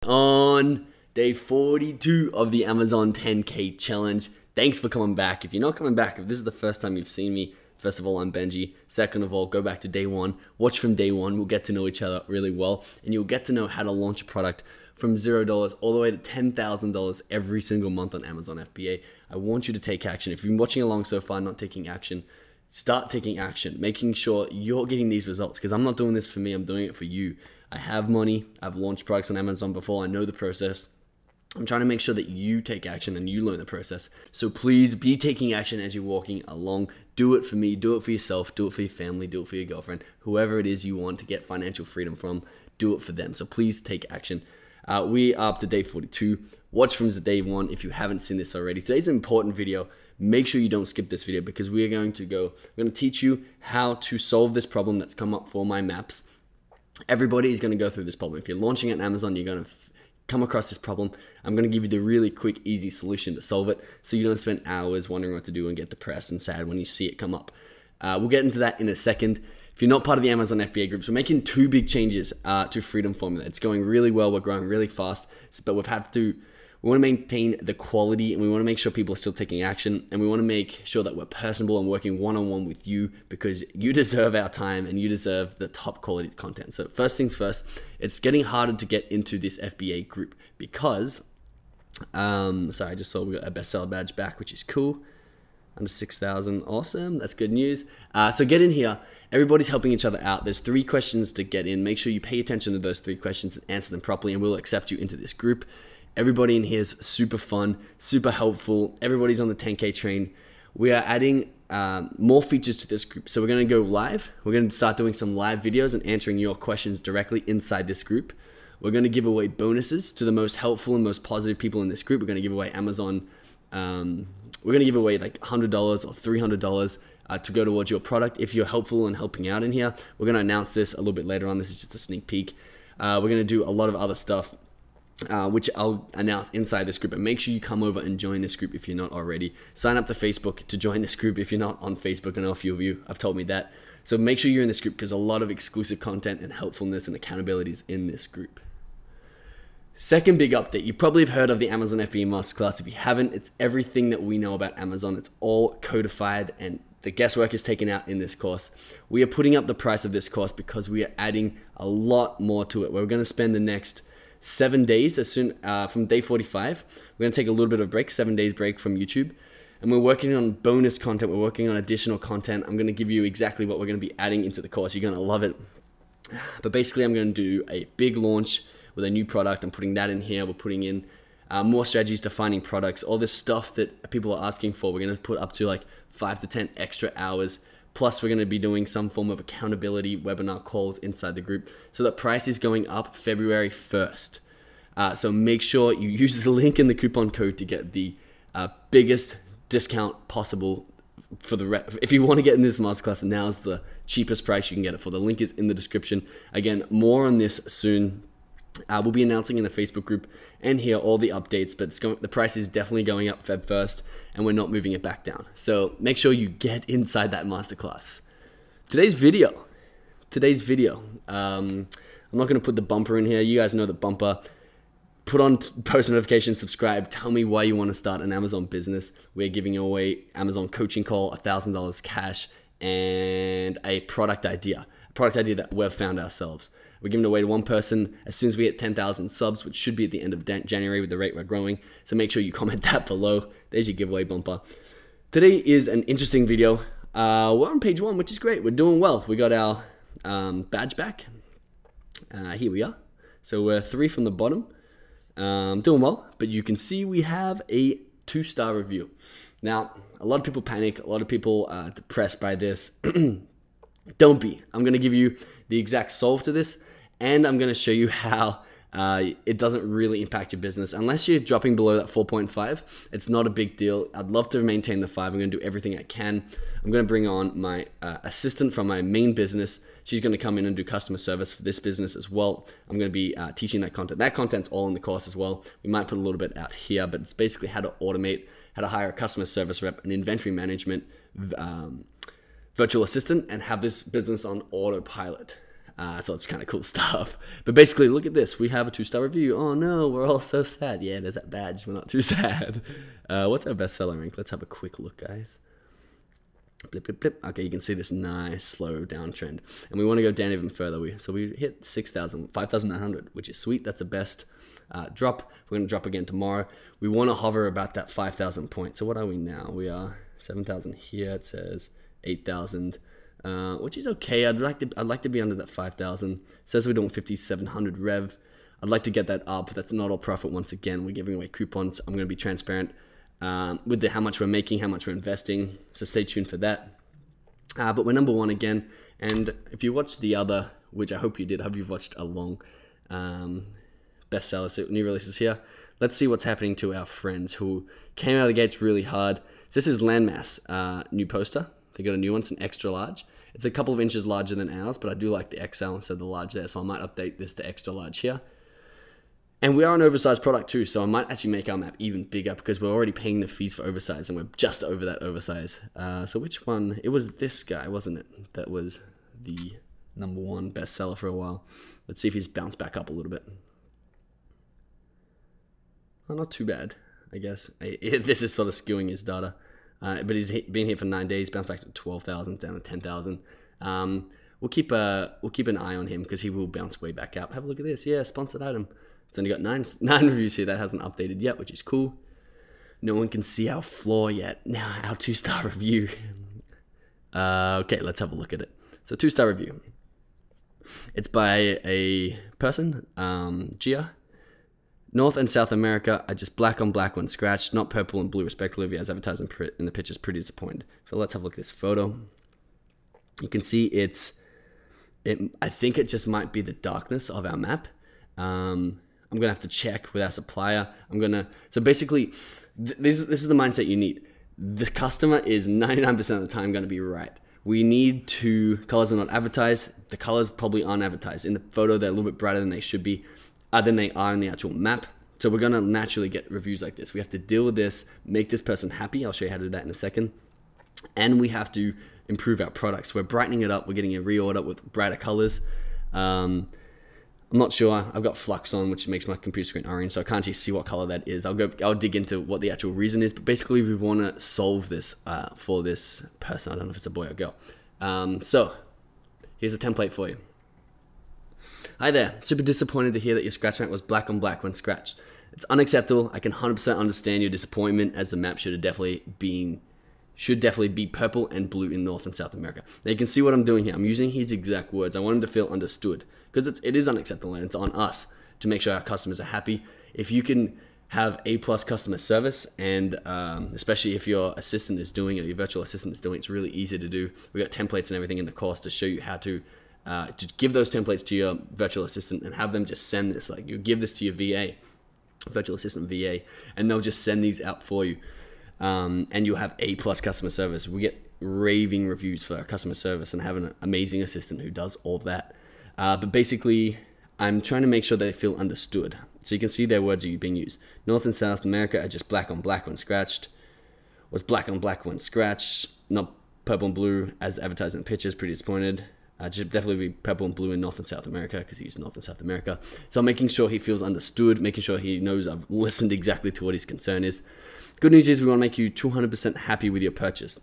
on day 42 of the Amazon 10K challenge. Thanks for coming back. If you're not coming back, if this is the first time you've seen me, first of all, I'm Benji. Second of all, go back to day one, watch from day one. We'll get to know each other really well, and you'll get to know how to launch a product from $0 all the way to $10,000 every single month on Amazon FBA. I want you to take action. If you've been watching along so far, not taking action, start taking action, making sure you're getting these results, because I'm not doing this for me, I'm doing it for you. I have money, I've launched products on Amazon before, I know the process. I'm trying to make sure that you take action and you learn the process. So please be taking action as you're walking along. Do it for me, do it for yourself, do it for your family, do it for your girlfriend, whoever it is you want to get financial freedom from, do it for them. So please take action. We are up to day 42. Watch from day one if you haven't seen this already. Today's an important video. Make sure you don't skip this video, because we're going to teach you how to solve this problem that's come up for my maps. Everybody is going to go through this problem. If you're launching on Amazon, you're going to come across this problem. I'm going to give you the really quick, easy solution to solve it, so you don't spend hours wondering what to do and get depressed and sad when you see it come up. We'll get into that in a second. If you're not part of the Amazon FBA groups, we're making two big changes to Freedom Formula. It's going really well. We're growing really fast, but we want to maintain the quality, and we want to make sure people are still taking action, and we want to make sure that we're personable and working one-on-one with you, because you deserve our time and you deserve the top quality content. So first things first, it's getting harder to get into this FBA group because, sorry, I just saw we got a bestseller badge back, which is cool. Under 6,000, awesome, that's good news. So get in here, everybody's helping each other out. There's 3 questions to get in. Make sure you pay attention to those 3 questions and answer them properly, and we'll accept you into this group. Everybody in here is super fun, super helpful. Everybody's on the 10K train. We are adding more features to this group. So we're gonna go live. We're gonna start doing some live videos and answering your questions directly inside this group. We're gonna give away bonuses to the most helpful and most positive people in this group. We're gonna give away Amazon, we're gonna give away like $100 or $300 to go towards your product if you're helpful and helping out in here. We're gonna announce this a little bit later on. This is just a sneak peek. We're gonna do a lot of other stuff, which I'll announce inside this group. And make sure you come over and join this group if you're not already. Sign up to Facebook to join this group if you're not on Facebook. I know a few of you have told me that. So make sure you're in this group, because a lot of exclusive content and helpfulness and accountability is in this group. Second big update, you probably have heard of the Amazon FBA Masterclass. If you haven't, it's everything that we know about Amazon. It's all codified, and the guesswork is taken out in this course. We are putting up the price of this course because we are adding a lot more to it. We're going to spend the next 7 days, as soon from day 45. We're going to take a little bit of break, 7 days break from YouTube, and we're working on bonus content. We're working on additional content. I'm going to give you exactly what we're going to be adding into the course. You're going to love it. But basically, I'm going to do a big launch with a new product. I'm putting that in here. We're putting in more strategies to finding products, all this stuff that people are asking for. We're going to put up to like 5 to 10 extra hours. Plus, we're going to be doing some form of accountability webinar calls inside the group. So the price is going up February 1st. So make sure you use the link in the coupon code to get the biggest discount possible for if you want to get in this masterclass. Now's the cheapest price you can get it for. The link is in the description. Again, more on this soon. We'll be announcing in the Facebook group and here all the updates, but the price is definitely going up Feb 1st, and we're not moving it back down. So make sure you get inside that masterclass. Today's video, I'm not going to put the bumper in here. You guys know the bumper. Put on post notifications, subscribe, tell me why you want to start an Amazon business. We're giving away Amazon coaching call, $1,000 cash, and a product idea that we've found ourselves. We're giving it away to one person as soon as we hit 10,000 subs, which should be at the end of January with the rate we're growing. So make sure you comment that below. There's your giveaway bumper. Today is an interesting video. We're on page 1, which is great. We're doing well. We got our badge back. Here we are. So we're 3 from the bottom. Doing well, but you can see we have a 2-star review. Now, a lot of people panic. A lot of people are depressed by this. Don't be. I'm going to give you the exact solve to this, and I'm going to show you how it doesn't really impact your business. Unless you're dropping below that 4.5, it's not a big deal. I'd love to maintain the 5. I'm going to do everything I can. I'm going to bring on my assistant from my main business. She's going to come in and do customer service for this business as well. I'm going to be teaching that content. That content's all in the course as well. We might put a little bit out here, but it's basically how to automate, how to hire a customer service rep, an inventory management virtual assistant, and have this business on autopilot. So it's kind of cool stuff. But basically, look at this. We have a 2-star review. Oh no, we're all so sad. Yeah, there's that badge. We're not too sad. What's our bestseller rank? Let's have a quick look, guys. Blip, blip, blip. Okay, you can see this nice slow downtrend. And we want to go down even further. So we hit 5,900, which is sweet. That's the best drop. We're going to drop again tomorrow. We want to hover about that 5,000 point. So what are we now? We are 7,000 here. It says 8,000, which is okay. I'd like to be under that 5,000. It says we're doing 5,700 rev. I'd like to get that up. That's not all profit. Once again, we're giving away coupons. I'm going to be transparent with how much we're making, how much we're investing. So stay tuned for that. But we're number 1 again. And if you watched the other, which I hope you did, I hope you've watched a long bestseller, so new releases here. Let's see what's happening to our friends who came out of the gates really hard. So this is Landmass, new poster. They got a new one. It's an extra large. It's a couple of inches larger than ours, but I do like the XL instead of the large there, so I might update this to extra large here. And we are an oversized product too, so I might actually make our map even bigger because we're already paying the fees for oversize and we're just over that oversize. So which one? It was this guy, wasn't it? That was the number 1 bestseller for a while. Let's see if he's bounced back up a little bit. Oh, not too bad, I guess. This is sort of skewing his data. But he's been here for 9 days, bounced back to 12,000, down to 10,000. We'll keep an eye on him because he will bounce way back up. Have a look at this. Yeah, sponsored item. It's only got nine reviews here. That hasn't updated yet, which is cool. No one can see our floor yet. Now our 2-star review. Okay, let's have a look at it. So 2-star review. It's by a person, Gia. North and South America are just black on black when scratched, not purple and blue respectively, as advertised in the picture is pretty disappointed. So let's have a look at this photo. You can see I think it just might be the darkness of our map. I'm gonna have to check with our supplier. So basically, this is the mindset you need. The customer is 99% of the time gonna be right. We need colors are not advertised. The colors probably aren't advertised. In the photo, they're a little bit brighter than they should be, than they are in the actual map. So we're gonna naturally get reviews like this. We have to deal with this, make this person happy. I'll show you how to do that in a second. And we have to improve our products. We're brightening it up. We're getting a reorder with brighter colors. I'm not sure. I've got flux on, which makes my computer screen orange, so I can't actually see what color that is. I'll dig into what the actual reason is, but basically we want to solve this for this person. I don't know if it's a boy or girl. So here's a template for you. Hi there. Super disappointed to hear that your scratch map was black on black when scratched. It's unacceptable. I can 100% understand your disappointment, as the map should definitely be purple and blue in North and South America. Now you can see what I'm doing here. I'm using his exact words. I want him to feel understood because it is unacceptable, and it's on us to make sure our customers are happy. If you can have A+ customer service, and especially if your assistant is doing it, your virtual assistant is doing it, it's really easy to do. We got templates and everything in the course to show you how to give those templates to your virtual assistant and have them just send this. Like, you give this to your VA, virtual assistant VA, and they'll just send these out for you. And you'll have A+ customer service. We get raving reviews for our customer service and have an amazing assistant who does all that. But basically, I'm trying to make sure they feel understood. So you can see their words are being used. North and South America are just black on black when scratched. Was black on black when scratched, not purple and blue as advertised in the pictures. Pretty disappointed. Should definitely be purple and blue in North and South America because he's North and South America. So I'm making sure he feels understood, making sure he knows I've listened exactly to what his concern is. Good news is we want to make you 200% happy with your purchase.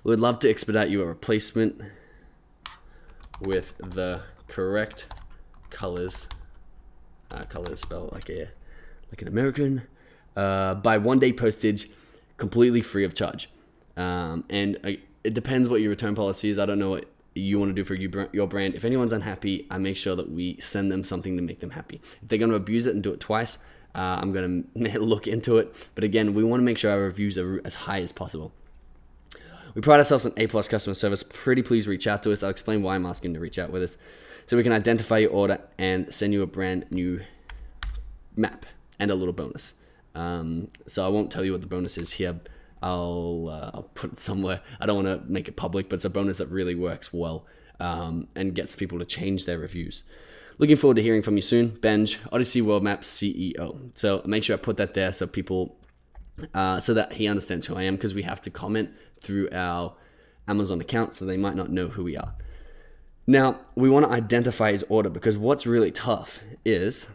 We would love to expedite you a replacement with the correct colors. Colors spelled like an American. By 1 day postage, completely free of charge. It depends what your return policy is. I don't know what you want to do for your brand. If anyone's unhappy, I make sure that we send them something to make them happy. If they're going to abuse it and do it twice, I'm going to look into it. But again, we want to make sure our reviews are as high as possible. We pride ourselves on A+ customer service. Pretty please reach out to us. I'll explain why I'm asking to reach out with us, so we can identify your order and send you a brand new map and a little bonus. So I won't tell you what the bonus is here. I'll put it somewhere. I don't want to make it public, but it's a bonus that really works well and gets people to change their reviews. Looking forward to hearing from you soon. Benj, Odyssey World Map CEO. So make sure I put that there so people, so that he understands who I am, because we have to comment through our Amazon account, so they might not know who we are. Now, we want to identify his order, because what's really tough is,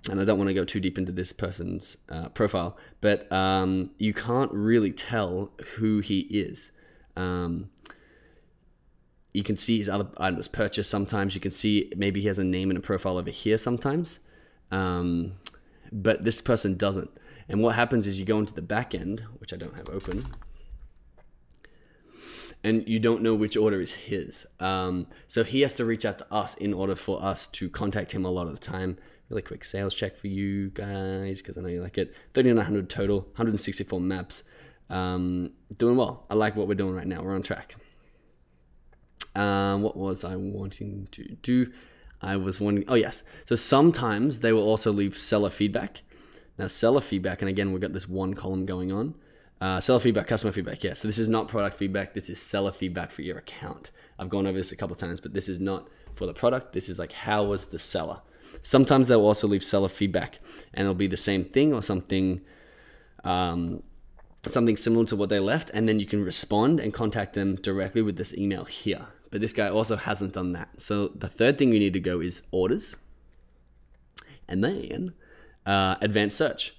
and I don't want to go too deep into this person's profile, but you can't really tell who he is. You can see his other items purchased sometimes. You can see maybe he has a name and a profile over here sometimes, but this person doesn't. And what happens is you go into the back end, which I don't have open, and you don't know which order is his. So he has to reach out to us in order for us to contact him a lot of the time. Really quick sales check for you guys, because I know you like it. 3,900 total, 164 maps. Doing well. I like what we're doing right now. We're on track. What was I wanting to do? I was wanting, oh yes. So sometimes they will also leave seller feedback. Now seller feedback, and again, we've got this one column going on. Seller feedback, customer feedback, yeah. So this is not product feedback, this is seller feedback for your account. I've gone over this a couple of times, but this is not for the product. This is like, how was the seller? Sometimes they'll also leave seller feedback, and it'll be the same thing or something similar to what they left, and then you can respond and contact them directly with this email here. But this guy also hasn't done that. So the third thing we need to go is orders, and then advanced search.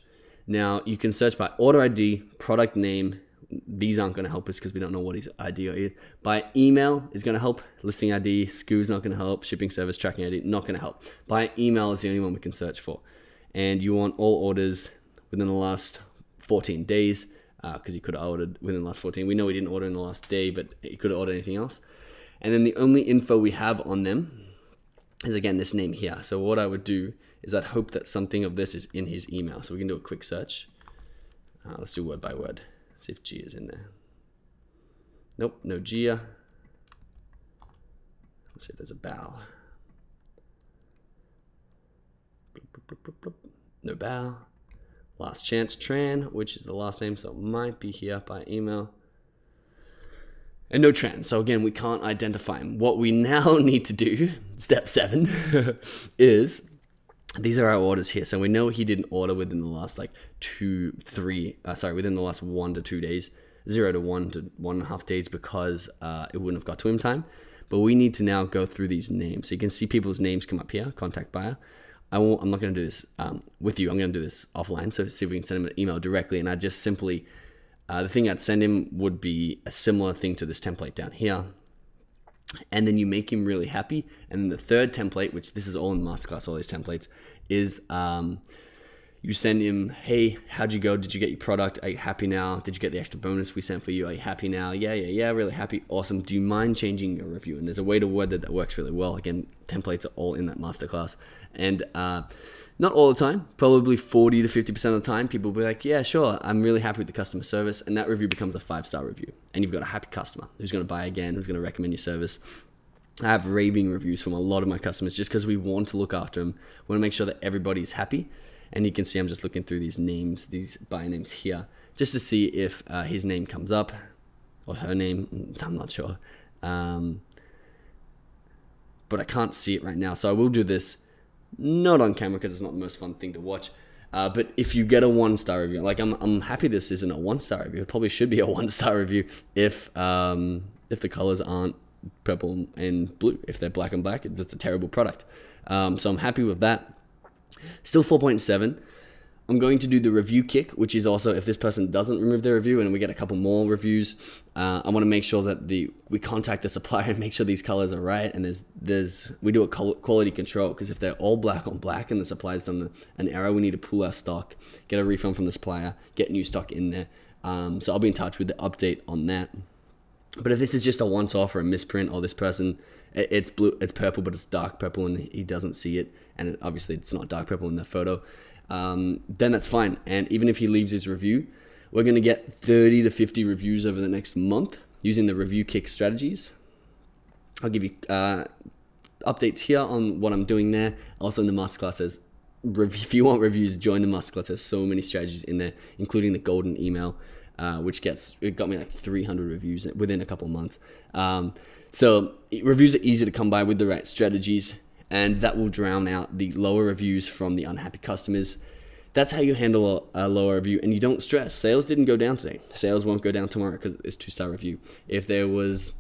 Now you can search by order ID, product name. These aren't going to help us because we don't know what his ID is. By email is going to help. Listing ID, SKU is not going to help. Shipping service, tracking ID, not going to help. By email is the only one we can search for. And you want all orders within the last 14 days, because you could have ordered within the last 14. We know we didn't order in the last day, but you could have ordered anything else. And then the only info we have on them is, again, this name here. So what I would do is I'd hope that something of this is in his email. So we can do a quick search. Let's do word by word. See if G is in there. Nope, no Gia. Let's see if there's a bow. No bow. Last chance Tran, which is the last name, so it might be here by email. And no Tran. So again, we can't identify him. What we now need to do, step 7, is these are our orders here. So we know he didn't order within the last like within the last 1 to 2 days, 0 to 1 to 1.5 days, because it wouldn't have got to him time. But we need to now go through these names. So you can see people's names come up here, contact buyer. I'm not going to do this with you. I'm going to do this offline. So see if we can send him an email directly. And I just simply, the thing I'd send him would be a similar thing to this template down here. And then you make him really happy. And then the third template, which this is all in masterclass, all these templates, is you send him, hey, how'd you go? Did you get your product? Are you happy now? Did you get the extra bonus we sent for you? Are you happy now? Yeah, really happy. Awesome. Do you mind changing your review? And there's a way to word that works really well. Again, templates are all in that masterclass. And not all the time, probably 40 to 50% of the time, people will be like, yeah, sure, I'm really happy with the customer service. And that review becomes a 5-star review. And you've got a happy customer who's going to buy again, who's going to recommend your service. I have raving reviews from a lot of my customers just because we want to look after them. We want to make sure that everybody's happy. And you can see I'm just looking through these names, these buyer names here, just to see if his name comes up or her name. I'm not sure. But I can't see it right now. So I will do this not on camera because it's not the most fun thing to watch. But if you get a 1-star review, like I'm happy this isn't a 1-star review. It probably should be a 1-star review if the colors aren't purple and blue. If they're black and black, it's a terrible product. So I'm happy with that. Still 4.7. I'm going to do the review kick, which is also if this person doesn't remove their review and we get a couple more reviews, I want to make sure that we contact the supplier and make sure these colors are right. And we do a quality control, because if they're all black on black and the supplier's done an error, we need to pull our stock, get a refund from the supplier, get new stock in there. So I'll be in touch with the update on that. But if this is just a once-off or a misprint, or this person, it's blue, it's purple, but it's dark purple and he doesn't see it, and obviously it's not dark purple in the photo, then that's fine. And even if he leaves his review, we're going to get 30 to 50 reviews over the next month using the review kick strategies. I'll give you updates here on what I'm doing there. Also in the masterclass, if you want reviews, join the masterclass. There's so many strategies in there, including the golden email, which got me like 300 reviews within a couple of months. So reviews are easy to come by with the right strategies, and that will drown out the lower reviews from the unhappy customers. That's how you handle a lower review, and you don't stress. Sales didn't go down today. Sales won't go down tomorrow because it's 2-star review. If there was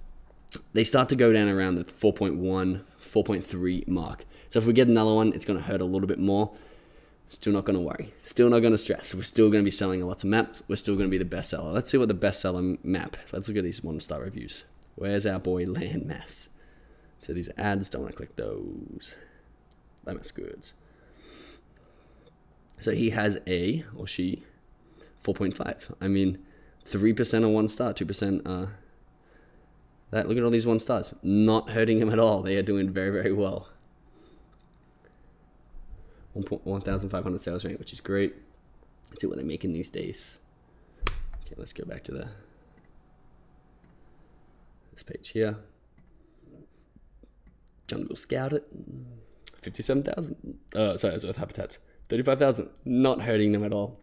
they start to go down around the 4.1, 4.3 mark. So if we get another one, it's going to hurt a little bit more. Still not going to worry. Still not going to stress. We're still going to be selling lots of maps. We're still going to be the bestseller. Let's see what the bestseller map. Let's look at these 1-star reviews. Where's our boy Landmass? So these ads, don't want to click those. Landmass goods. So he has a, or she, 4.5. I mean, 3% are 1 star, 2% that. Look at all these 1 stars. Not hurting him at all. They are doing very, very well. 1,500 sales rate, which is great. Let's see what they're making these days. Okay, let's go back to this page here. Jungle Scout it. 57,000. Sorry, it's Earth Habitats. 35,000. Not hurting them at all.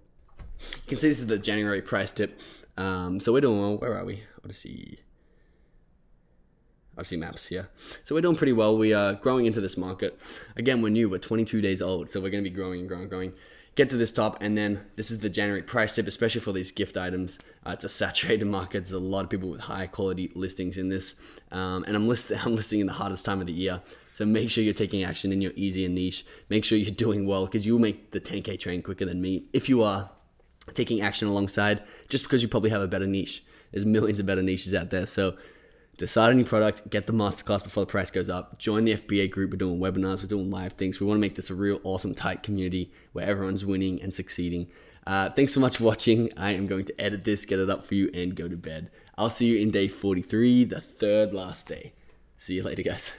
You can see this is the January price tip. So we're doing well. Where are we? Odyssey maps here. So we're doing pretty well. We are growing into this market. Again, we're new. We're 22 days old. So we're going to be growing and growing and growing. Get to this top, and then this is the January price tip, especially for these gift items. It's a saturated market. There's a lot of people with high quality listings in this. And I'm listing in the hardest time of the year. So make sure you're taking action in your easier niche. Make sure you're doing well, because you'll make the 10K train quicker than me if you are taking action alongside, just because you probably have a better niche. There's millions of better niches out there. So decide on your product, get the masterclass before the price goes up, join the FBA group. We're doing webinars, we're doing live things. We want to make this a real awesome, tight community where everyone's winning and succeeding. Thanks so much for watching. I am going to edit this, get it up for you, and go to bed. I'll see you in day 43, the third last day. See you later, guys.